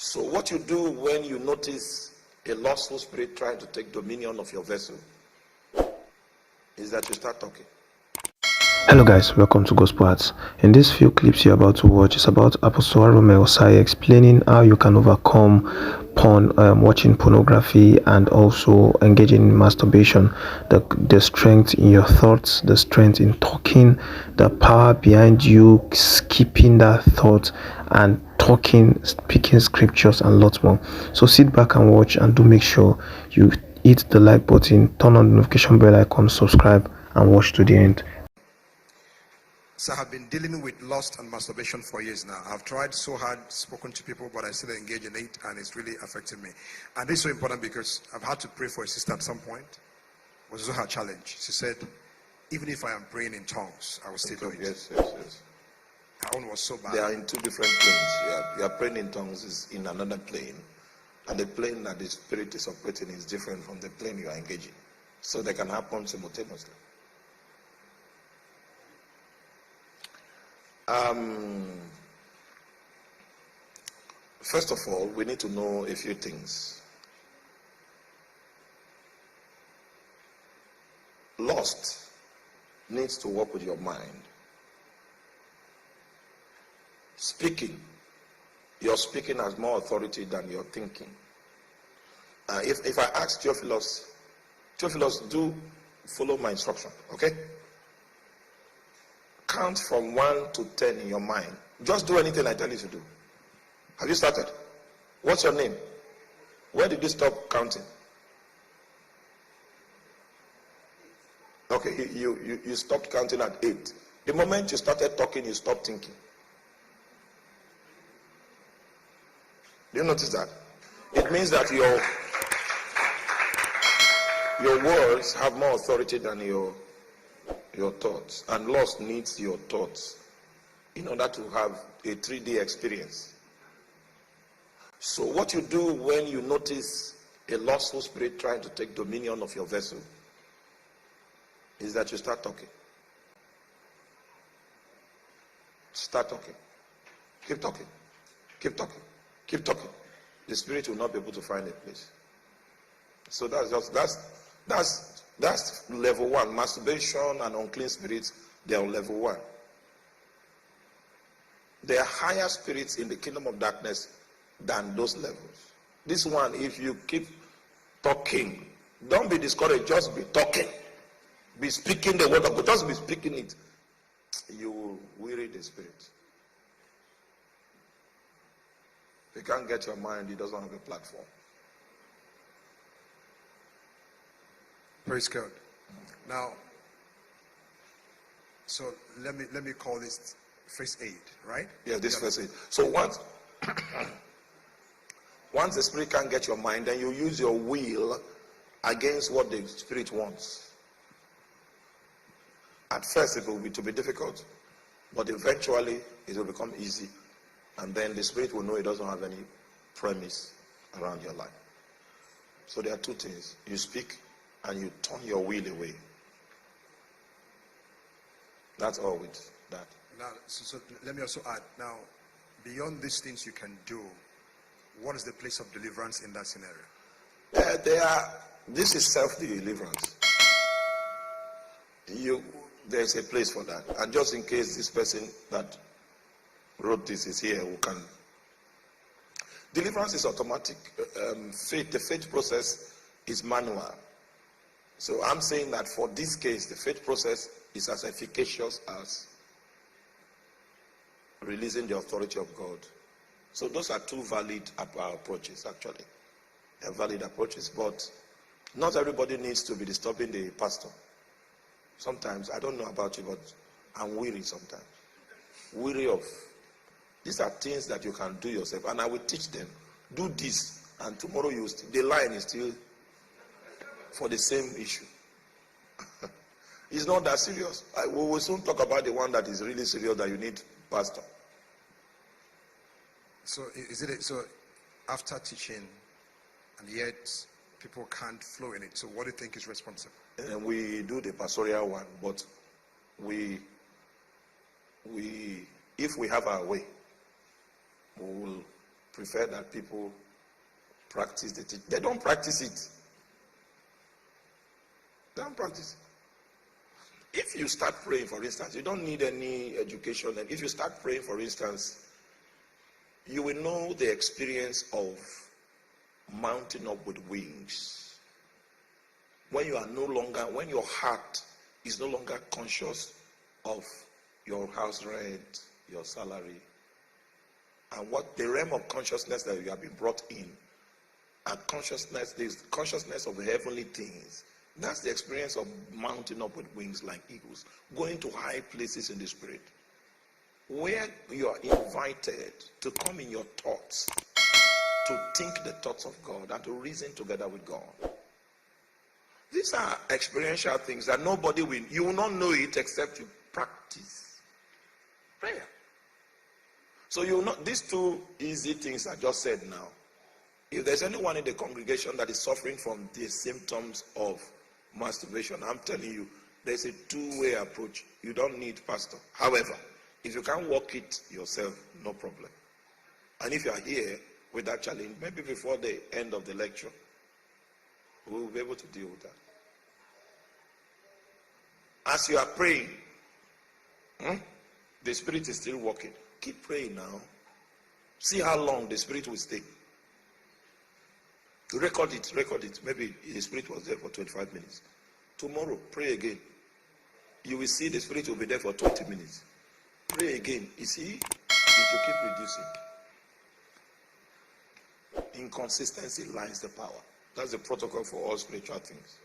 So what you do when you notice a lustful spirit trying to take dominion of your vessel is that you start talking. Hello guys, welcome to Gospel Arts. In these few clips you're about to watch, it's about Apostle Arome Osayi explaining how you can overcome watching pornography and also engaging in masturbation. The strength in your thoughts, the strength in talking, the power behind you skipping that thought and talking, speaking scriptures and lots more. So sit back and watch, and do make sure you hit the like button, turn on the notification bell icon, subscribe and watch to the end. So I've been dealing with lust and masturbation for years now. I've tried so hard, spoken to people, but I still engage in it, and it's really affecting me. And this is so important because I've had to pray for a sister at some point. It was also her challenge. She said, even if I am praying in tongues, I will still do it. Yes. Her own was so bad. They are in two different planes. Your praying in tongues is in another plane, and the plane that the spirit is operating is different from the plane you are engaging. So they can happen simultaneously. First of all, we need to know a few things. Lust needs to work with your mind. Speaking, your speaking has more authority than your thinking. If I ask Theophilus, do follow my instruction, okay? Count from 1 to 10 in your mind. Just do anything I tell you to do. Have you started? What's your name? Where did you stop counting? Okay, you stopped counting at 8. The moment you started talking, you stopped thinking. Do you notice that? It means that your words have more authority than your thoughts, and lust needs your thoughts in order to have a 3D experience. So what you do when you notice a lustful spirit trying to take dominion of your vessel is that you start talking. Start talking. Keep talking. Keep talking. Keep talking. The spirit will not be able to find a place. So that's level 1. Masturbation and unclean spirits, they are on level 1. There are higher spirits in the kingdom of darkness than those levels. This one, if you keep talking, don't be discouraged, just be talking. Be speaking the word of God, just be speaking it. You will weary the spirit. If you can't get your mind, it doesn't have a platform. Praise God. Now, so let me call this first aid, right? Yeah, this first aid. So once the spirit can't get your mind, then you use your will against what the spirit wants. At first it will be difficult, but eventually it will become easy, and then the spirit will know it doesn't have any premise around your life. So there are two things: you speak and you turn your will away. That's all with that. Now, so let me also add, now, beyond these things you can do, what is the place of deliverance in that scenario? This is self-deliverance. There's a place for that. And just in case this person that wrote this is here, who can... Deliverance is automatic. The faith process is manual. So I'm saying that for this case, the faith process is as efficacious as releasing the authority of God. So those are two valid approaches, actually. They're valid approaches, but not everybody needs to be disturbing the pastor. Sometimes, I don't know about you, but I'm weary sometimes. Weary of... These are things that you can do yourself, and I will teach them. Do this, and tomorrow the line is still for the same issue. It's not that serious. We will soon talk about the one that is really serious that you need pastor. So so after teaching, and yet people can't flow in it, so what do you think is responsible? And we do the pastoral one, but if we have our way, we will prefer that people practice the teaching. They don't practice it. They don't practice it. If you start praying, for instance, you don't need any education. And if you start praying, for instance, you will know the experience of mounting up with wings. When you are no longer, when your heart is no longer conscious of your house rent, your salary, and what the realm of consciousness that you have been brought in, and consciousness, the consciousness of the heavenly things. That's the experience of mounting up with wings like eagles, going to high places in the spirit, where you are invited to come in your thoughts, to think the thoughts of God, and to reason together with God. These are experiential things that nobody will, you will not know it except you practice prayer. So you will not, these two easy things I just said now, if there's anyone in the congregation that is suffering from the symptoms of masturbation, I'm telling you, there's a two-way approach. You don't need pastor. However, if you can't work it yourself, no problem. And if you are here with that challenge, maybe before the end of the lecture, we will be able to deal with that. As you are praying, the Spirit is still working. Keep praying now. See how long the Spirit will stay. Record it. Maybe the Spirit was there for 25 minutes. Tomorrow, pray again. You will see the Spirit will be there for 20 minutes. Pray again. You see, it will keep reducing. Inconsistency lies the power. That's the protocol for all spiritual things.